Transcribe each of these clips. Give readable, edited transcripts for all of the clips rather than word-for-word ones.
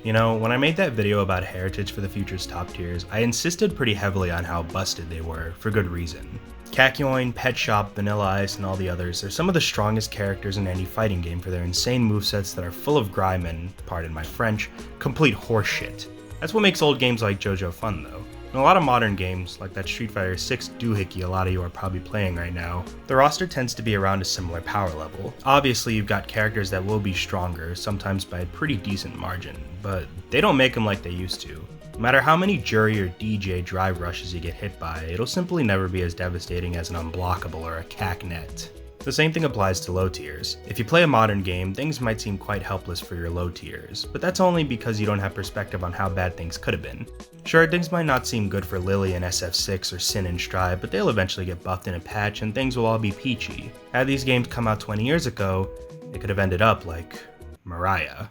You know, when I made that video about Heritage for the Future's top tiers, I insisted pretty heavily on how busted they were, for good reason. Kakyoin, Pet Shop, Vanilla Ice, and all the others are some of the strongest characters in any fighting game for their insane movesets that are full of grime and, pardon my French, complete horseshit. That's what makes old games like JoJo fun though. In a lot of modern games, like that Street Fighter 6 doohickey a lot of you are probably playing right now, the roster tends to be around a similar power level. Obviously, you've got characters that will be stronger, sometimes by a pretty decent margin, but they don't make them like they used to. No matter how many Jury or DJ drive rushes you get hit by, it'll simply never be as devastating as an Unblockable or a Cacnet. The same thing applies to low tiers. If you play a modern game, things might seem quite helpless for your low tiers, but that's only because you don't have perspective on how bad things could have been. Sure, things might not seem good for Lily in SF6 or Sin in Strive, but they'll eventually get buffed in a patch and things will all be peachy. Had these games come out 20 years ago, it could have ended up like Mariah.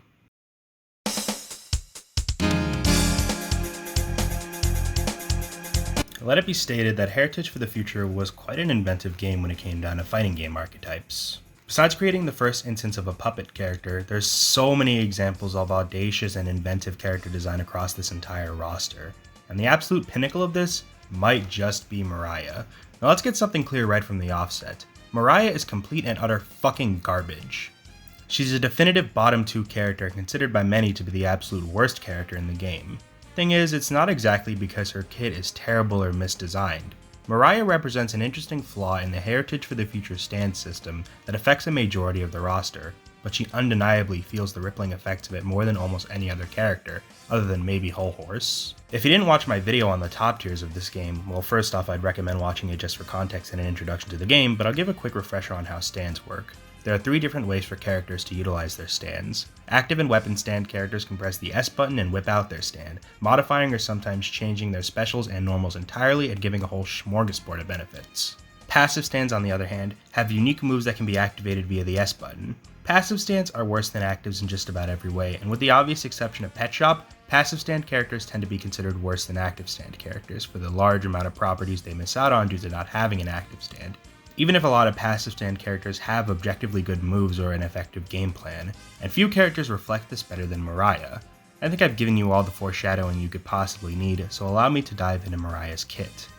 Let it be stated that Heritage for the Future was quite an inventive game when it came down to fighting game archetypes. Besides creating the first instance of a puppet character, there's so many examples of audacious and inventive character design across this entire roster, and the absolute pinnacle of this might just be Mariah. Now let's get something clear right from the offset. Mariah is complete and utter fucking garbage. She's a definitive bottom 2 character considered by many to be the absolute worst character in the game. Thing is, it's not exactly because her kit is terrible or misdesigned. Mariah represents an interesting flaw in the Heritage for the Future stand system that affects a majority of the roster, but she undeniably feels the rippling effects of it more than almost any other character, other than maybe Whole Horse. If you didn't watch my video on the top tiers of this game, well, first off, I'd recommend watching it just for context and an introduction to the game, but I'll give a quick refresher on how stands work. There are 3 different ways for characters to utilize their stands. Active and weapon stand characters can press the S button and whip out their stand, modifying or sometimes changing their specials and normals entirely and giving a whole smorgasbord of benefits. Passive stands, on the other hand, have unique moves that can be activated via the S button. Passive stands are worse than actives in just about every way, and with the obvious exception of Pet Shop, passive stand characters tend to be considered worse than active stand characters for the large amount of properties they miss out on due to not having an active stand. Even if a lot of passive stand characters have objectively good moves or an effective game plan, and few characters reflect this better than Mariah. I think I've given you all the foreshadowing you could possibly need, so allow me to dive into Mariah's kit.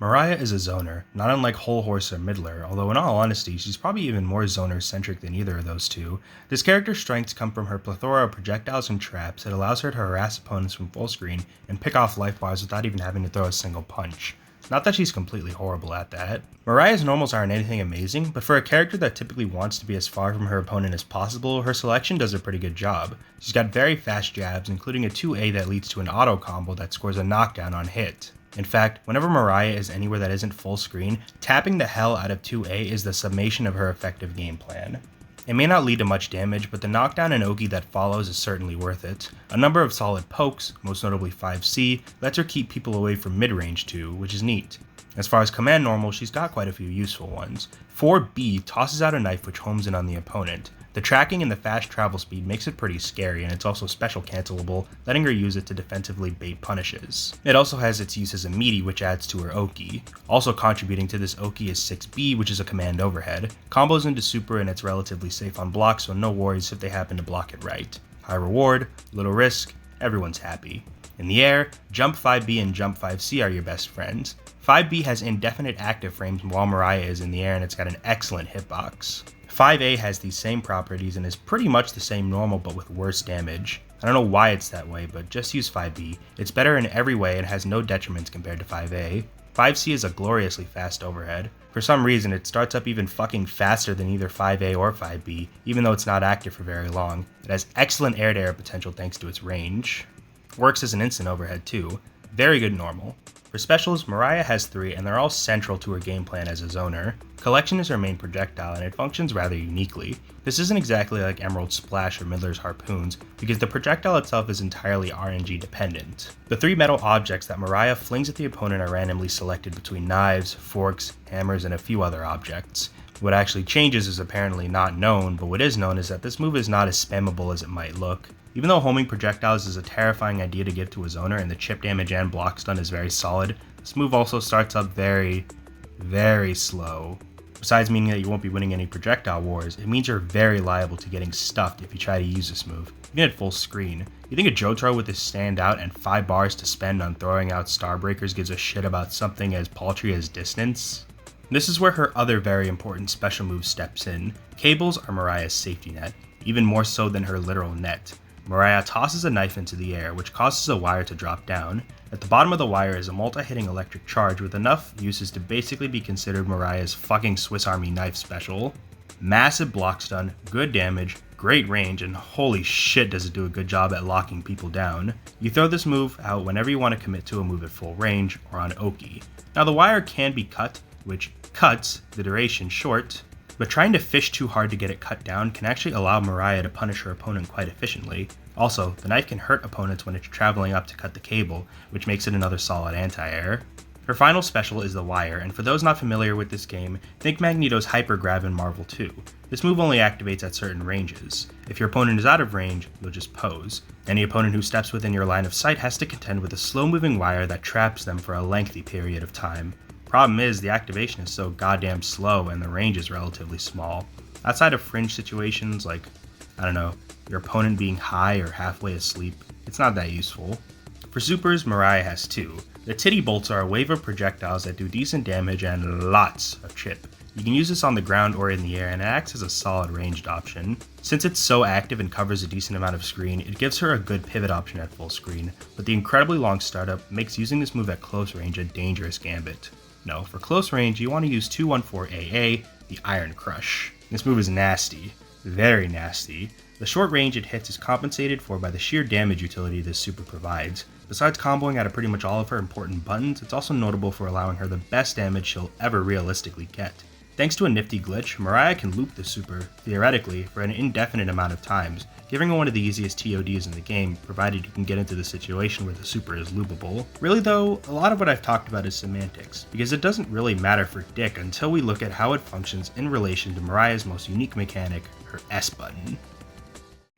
Mariah is a zoner, not unlike Whole Horse or Middler, although in all honesty, she's probably even more zoner-centric than either of those two. This character's strengths come from her plethora of projectiles and traps that allows her to harass opponents from full screen and pick off life bars without even having to throw a single punch. Not that she's completely horrible at that. Mariah's normals aren't anything amazing, but for a character that typically wants to be as far from her opponent as possible, her selection does a pretty good job. She's got very fast jabs, including a 2A that leads to an auto combo that scores a knockdown on hit. In fact, whenever Mariah is anywhere that isn't full screen, tapping the hell out of 2A is the summation of her effective game plan. It may not lead to much damage, but the knockdown and Oki that follows is certainly worth it. A number of solid pokes, most notably 5C, lets her keep people away from mid-range too, which is neat. As far as command normal, she's got quite a few useful ones. 4B tosses out a knife which homes in on the opponent. The tracking and the fast travel speed makes it pretty scary, and it's also special cancelable, letting her use it to defensively bait punishes. It also has its use as a meaty, which adds to her Oki. Also contributing to this Oki is 6B, which is a command overhead. Combos into super and it's relatively safe on block, so no worries if they happen to block it right. High reward, little risk, everyone's happy. In the air, Jump 5B and Jump 5C are your best friends. 5B has indefinite active frames while Mariah is in the air, and it's got an excellent hitbox. 5A has these same properties and is pretty much the same normal but with worse damage. I don't know why it's that way, but just use 5B. It's better in every way and has no detriments compared to 5A. 5C is a gloriously fast overhead. For some reason, it starts up even fucking faster than either 5A or 5B, even though it's not active for very long. It has excellent air-to-air potential thanks to its range. Works as an instant overhead too. Very good normal. For specials, Mariah has 3 and they're all central to her game plan as a zoner. Collection is her main projectile and it functions rather uniquely. This isn't exactly like Emerald's Splash or Middler's Harpoons, because the projectile itself is entirely RNG dependent. The 3 metal objects that Mariah flings at the opponent are randomly selected between knives, forks, hammers, and a few other objects. What actually changes is apparently not known, but what is known is that this move is not as spammable as it might look. Even though homing projectiles is a terrifying idea to give to a zoner and the chip damage and block stun is very solid, this move also starts up very, very slow. Besides meaning that you won't be winning any projectile wars, it means you're very liable to getting stuffed if you try to use this move, even at full screen. You think a Jotaro with his standout and 5 bars to spend on throwing out Starbreakers gives a shit about something as paltry as distance? This is where her other very important special move steps in. Cables are Mariah's safety net, even more so than her literal net. Mariah tosses a knife into the air, which causes a wire to drop down. At the bottom of the wire is a multi-hitting electric charge with enough uses to basically be considered Mariah's fucking Swiss Army knife special. Massive block stun, good damage, great range, and holy shit does it do a good job at locking people down. You throw this move out whenever you want to commit to a move at full range or on Oki. Now the wire can be cut, which cuts the duration short, but trying to fish too hard to get it cut down can actually allow Mariah to punish her opponent quite efficiently. Also, the knife can hurt opponents when it's traveling up to cut the cable, which makes it another solid anti-air. Her final special is the wire, and for those not familiar with this game, think Magneto's Hyper Grab in Marvel 2. This move only activates at certain ranges. If your opponent is out of range, you'll just pose. Any opponent who steps within your line of sight has to contend with a slow-moving wire that traps them for a lengthy period of time. Problem is, the activation is so goddamn slow and the range is relatively small. Outside of fringe situations like, I don't know, your opponent being high or halfway asleep, it's not that useful. For supers, Mariah has 2. The titty bolts are a wave of projectiles that do decent damage and lots of chip. You can use this on the ground or in the air, and it acts as a solid ranged option. Since it's so active and covers a decent amount of screen, it gives her a good pivot option at full screen, but the incredibly long startup makes using this move at close range a dangerous gambit. No, for close range, you want to use 214AA, the Iron Crush. This move is nasty. Very nasty. The short range it hits is compensated for by the sheer damage utility this super provides. Besides comboing out of pretty much all of her important buttons, it's also notable for allowing her the best damage she'll ever realistically get. Thanks to a nifty glitch, Mariah can loop the super, theoretically, for an indefinite amount of times, giving her one of the easiest TODs in the game, provided you can get into the situation where the super is loopable. Really though, a lot of what I've talked about is semantics, because it doesn't really matter for dick until we look at how it functions in relation to Mariah's most unique mechanic, her S button.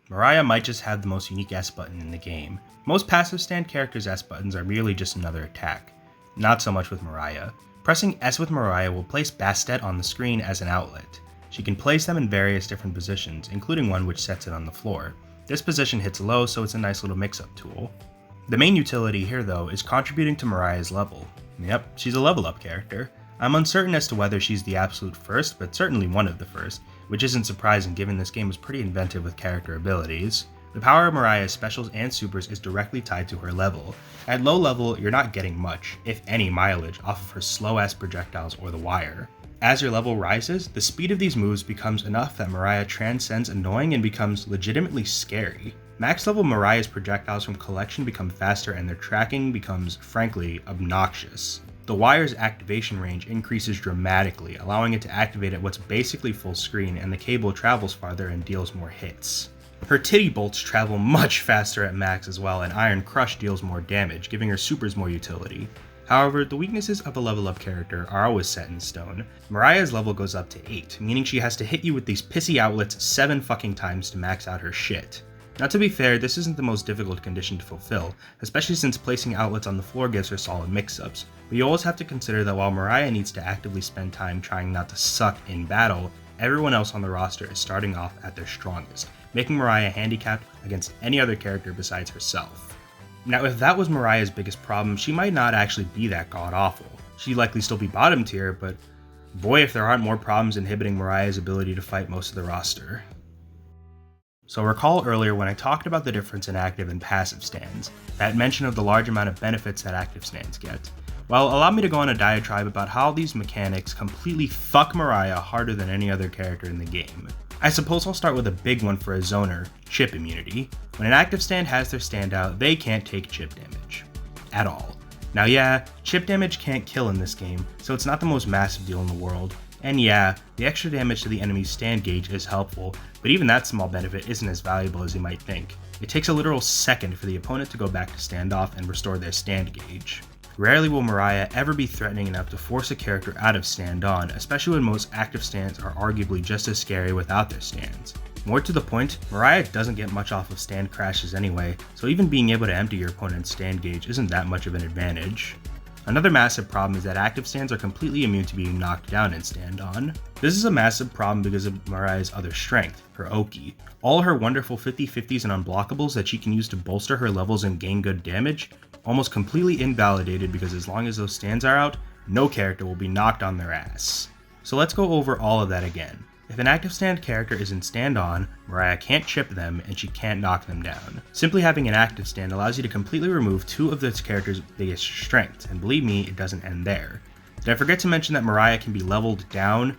Mariah might just have the most unique S button in the game. Most passive stand characters' S buttons are merely just another attack. Not so much with Mariah. Pressing S with Mariah will place Bastet on the screen as an outlet. She can place them in various different positions, including one which sets it on the floor. This position hits low, so it's a nice little mix-up tool. The main utility here though is contributing to Mariah's level. Yep, she's a level up character. I'm uncertain as to whether she's the absolute first, but certainly one of the first, which isn't surprising given this game was pretty inventive with character abilities. The power of Mariah's specials and supers is directly tied to her level. At low level, you're not getting much, if any, mileage off of her slow-ass projectiles or the wire. As your level rises, the speed of these moves becomes enough that Mariah transcends annoying and becomes legitimately scary. Max level Mariah's projectiles from collection become faster and their tracking becomes, frankly, obnoxious. The wire's activation range increases dramatically, allowing it to activate at what's basically full screen, and the cable travels farther and deals more hits. Her titty bolts travel much faster at max as well, and Iron Crush deals more damage, giving her supers more utility. However, the weaknesses of a level up character are always set in stone. Mariah's level goes up to 8, meaning she has to hit you with these pissy outlets 7 fucking times to max out her shit. Now to be fair, this isn't the most difficult condition to fulfill, especially since placing outlets on the floor gives her solid mix-ups, but you always have to consider that while Mariah needs to actively spend time trying not to suck in battle, everyone else on the roster is starting off at their strongest, making Mariah handicapped against any other character besides herself. Now if that was Mariah's biggest problem, she might not actually be that god-awful. She'd likely still be bottom tier, but boy if there aren't more problems inhibiting Mariah's ability to fight most of the roster. So recall earlier when I talked about the difference in active and passive stands, that mention of the large amount of benefits that active stands get. Well, allow me to go on a diatribe about how these mechanics completely fuck Mariah harder than any other character in the game. I suppose I'll start with a big one for a zoner, chip immunity. When an active stand has their standout, they can't take chip damage. At all. Now yeah, chip damage can't kill in this game, so it's not the most massive deal in the world. And yeah, the extra damage to the enemy's stand gauge is helpful, but even that small benefit isn't as valuable as you might think. It takes a literal second for the opponent to go back to standoff and restore their stand gauge. Rarely will Mariah ever be threatening enough to force a character out of stand on, especially when most active stands are arguably just as scary without their stands. More to the point, Mariah doesn't get much off of stand crashes anyway, so even being able to empty your opponent's stand gauge isn't that much of an advantage. Another massive problem is that active stands are completely immune to being knocked down in stand-on. This is a massive problem because of Mariah's other strength, her Oki. All her wonderful 50/50s and unblockables that she can use to bolster her levels and gain good damage, almost completely invalidated because as long as those stands are out, no character will be knocked on their ass. So let's go over all of that again. If an active stand character is in stand-on, Mariah can't chip them and she can't knock them down. Simply having an active stand allows you to completely remove two of this character's biggest strengths, and believe me, it doesn't end there. Did I forget to mention that Mariah can be leveled down?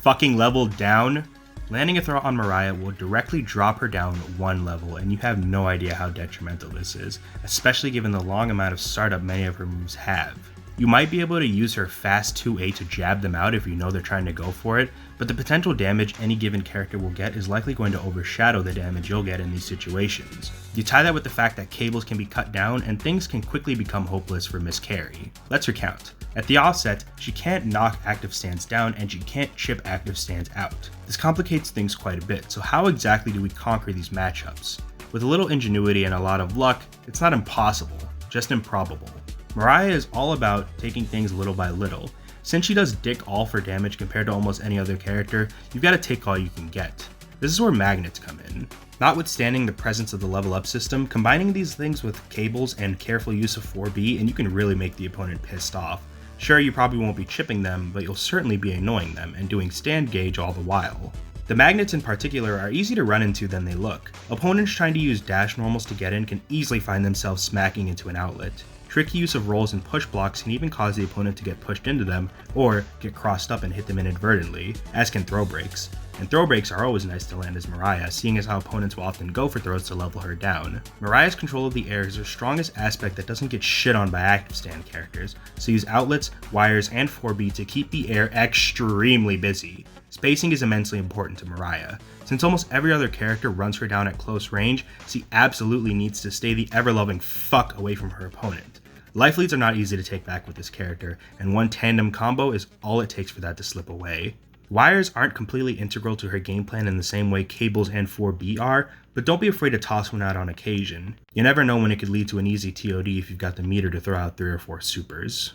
Fucking leveled down? Landing a throw on Mariah will directly drop her down one level, and you have no idea how detrimental this is, especially given the long amount of startup many of her moves have. You might be able to use her fast 2A to jab them out if you know they're trying to go for it, but the potential damage any given character will get is likely going to overshadow the damage you'll get in these situations. You tie that with the fact that cables can be cut down and things can quickly become hopeless for Miss Carey. Let's recount. At the offset, she can't knock active stands down and she can't chip active stands out. This complicates things quite a bit, so how exactly do we conquer these matchups? With a little ingenuity and a lot of luck, it's not impossible, just improbable. Mariah is all about taking things little by little. Since she does dick all for damage compared to almost any other character, you've got to take all you can get. This is where magnets come in. Notwithstanding the presence of the level up system, combining these things with cables and careful use of 4B and you can really make the opponent pissed off. Sure, you probably won't be chipping them, but you'll certainly be annoying them and doing stand gauge all the while. The magnets in particular are easier to run into than they look. Opponents trying to use dash normals to get in can easily find themselves smacking into an outlet. Tricky use of rolls and push blocks can even cause the opponent to get pushed into them, or get crossed up and hit them inadvertently, as can throw breaks. And throw breaks are always nice to land as Mariah, seeing as how opponents will often go for throws to level her down. Mariah's control of the air is her strongest aspect that doesn't get shit on by active stand characters, so use outlets, wires, and 4B to keep the air extremely busy. Spacing is immensely important to Mariah. Since almost every other character runs her down at close range, she absolutely needs to stay the ever-loving fuck away from her opponent. Life leads are not easy to take back with this character, and one tandem combo is all it takes for that to slip away. Wires aren't completely integral to her game plan in the same way cables and 4B are, but don't be afraid to toss one out on occasion. You never know when it could lead to an easy TOD if you've got the meter to throw out 3 or 4 supers.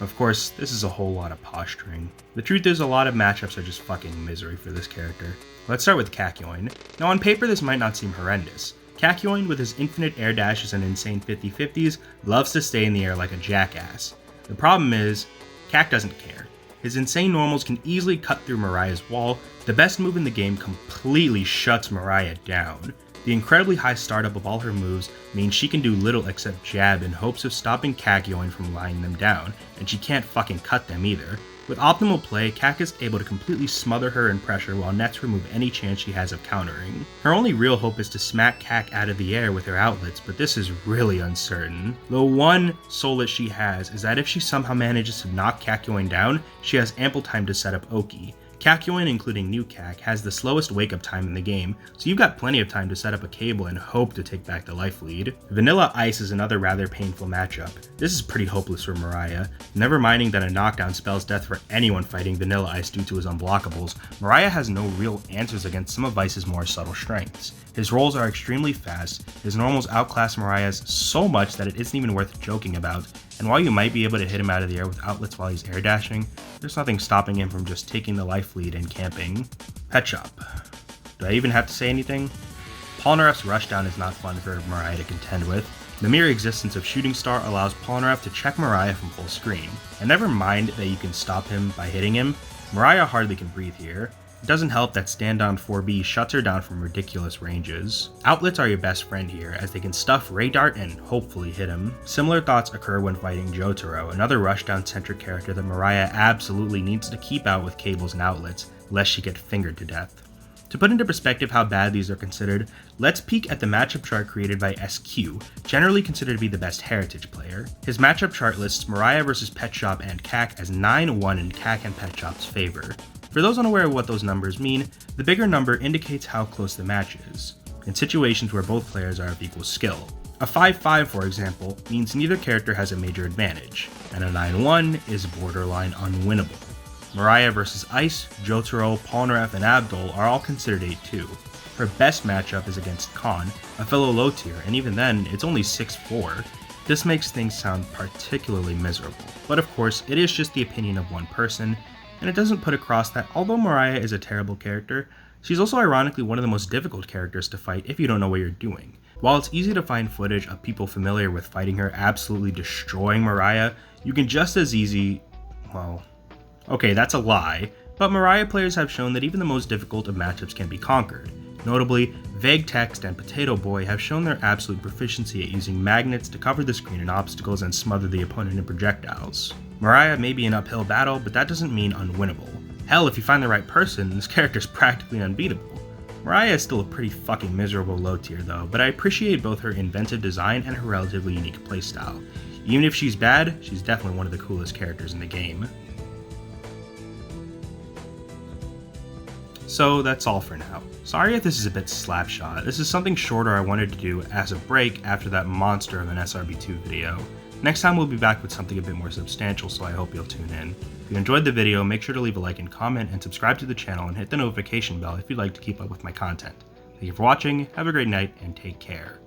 Of course, this is a whole lot of posturing. The truth is a lot of matchups are just fucking misery for this character. Let's start with Kakyoin. Now on paper this might not seem horrendous. Kakyoin, with his infinite air dashes and insane 50/50s, loves to stay in the air like a jackass. The problem is, Kak doesn't care. His insane normals can easily cut through Mariah's wall. The best move in the game completely shuts Mariah down. The incredibly high startup of all her moves means she can do little except jab in hopes of stopping Kakyoin from lying them down, and she can't fucking cut them either. With optimal play, Kak is able to completely smother her in pressure while nets remove any chance she has of countering. Her only real hope is to smack Kak out of the air with her outlets, but this is really uncertain. The one solace she has is that if she somehow manages to knock Kakyoin down, she has ample time to set up Oki. Kakyoin, including new Kak, has the slowest wake-up time in the game, so you've got plenty of time to set up a cable and hope to take back the life lead. Vanilla Ice is another rather painful matchup. This is pretty hopeless for Mariah. Never minding that a knockdown spells death for anyone fighting Vanilla Ice due to his unblockables, Mariah has no real answers against some of Ice's more subtle strengths. His rolls are extremely fast, his normals outclass Mariah's so much that it isn't even worth joking about, and while you might be able to hit him out of the air with outlets while he's air dashing, there's nothing stopping him from just taking the life lead and camping. Pet Shop. Do I even have to say anything? Polnareff's rushdown is not fun for Mariah to contend with. The mere existence of Shooting Star allows Polnareff to check Mariah from full screen. And never mind that you can stop him by hitting him, Mariah hardly can breathe here. It doesn't help that stand down 4B shuts her down from ridiculous ranges. Outlets are your best friend here, as they can stuff Ray Dart and hopefully hit him. Similar thoughts occur when fighting Jotaro, another rushdown centric character that Mariah absolutely needs to keep out with cables and outlets, lest she get fingered to death. To put into perspective how bad these are considered, let's peek at the matchup chart created by SQ, generally considered to be the best Heritage player. His matchup chart lists Mariah vs Pet Shop and Kak as 9-1 in Kak and Pet Shop's favor. For those unaware of what those numbers mean, the bigger number indicates how close the match is, in situations where both players are of equal skill. A 5-5, for example, means neither character has a major advantage, and a 9-1 is borderline unwinnable. Mariah vs Ice, Jotaro, Polnareff, and Abdul are all considered 8-2. Her best matchup is against Khan, a fellow low tier, and even then, it's only 6-4. This makes things sound particularly miserable, but of course, it is just the opinion of one person, and it doesn't put across that although Mariah is a terrible character, she's also ironically one of the most difficult characters to fight if you don't know what you're doing. While it's easy to find footage of people familiar with fighting her absolutely destroying Mariah, you can just as easy, well, okay, that's a lie, but Mariah players have shown that even the most difficult of matchups can be conquered. Notably, Vague Text and Potato Boy have shown their absolute proficiency at using magnets to cover the screen in obstacles and smother the opponent in projectiles. Mariah may be an uphill battle, but that doesn't mean unwinnable. Hell, if you find the right person, this character's practically unbeatable. Mariah is still a pretty fucking miserable low tier though, but I appreciate both her inventive design and her relatively unique playstyle. Even if she's bad, she's definitely one of the coolest characters in the game. So that's all for now. Sorry if this is a bit slapshot, this is something shorter I wanted to do as a break after that monster of an SRB2 video. Next time we'll be back with something a bit more substantial, so I hope you'll tune in. If you enjoyed the video, make sure to leave a like and comment, and subscribe to the channel and hit the notification bell if you'd like to keep up with my content. Thank you for watching, have a great night, and take care.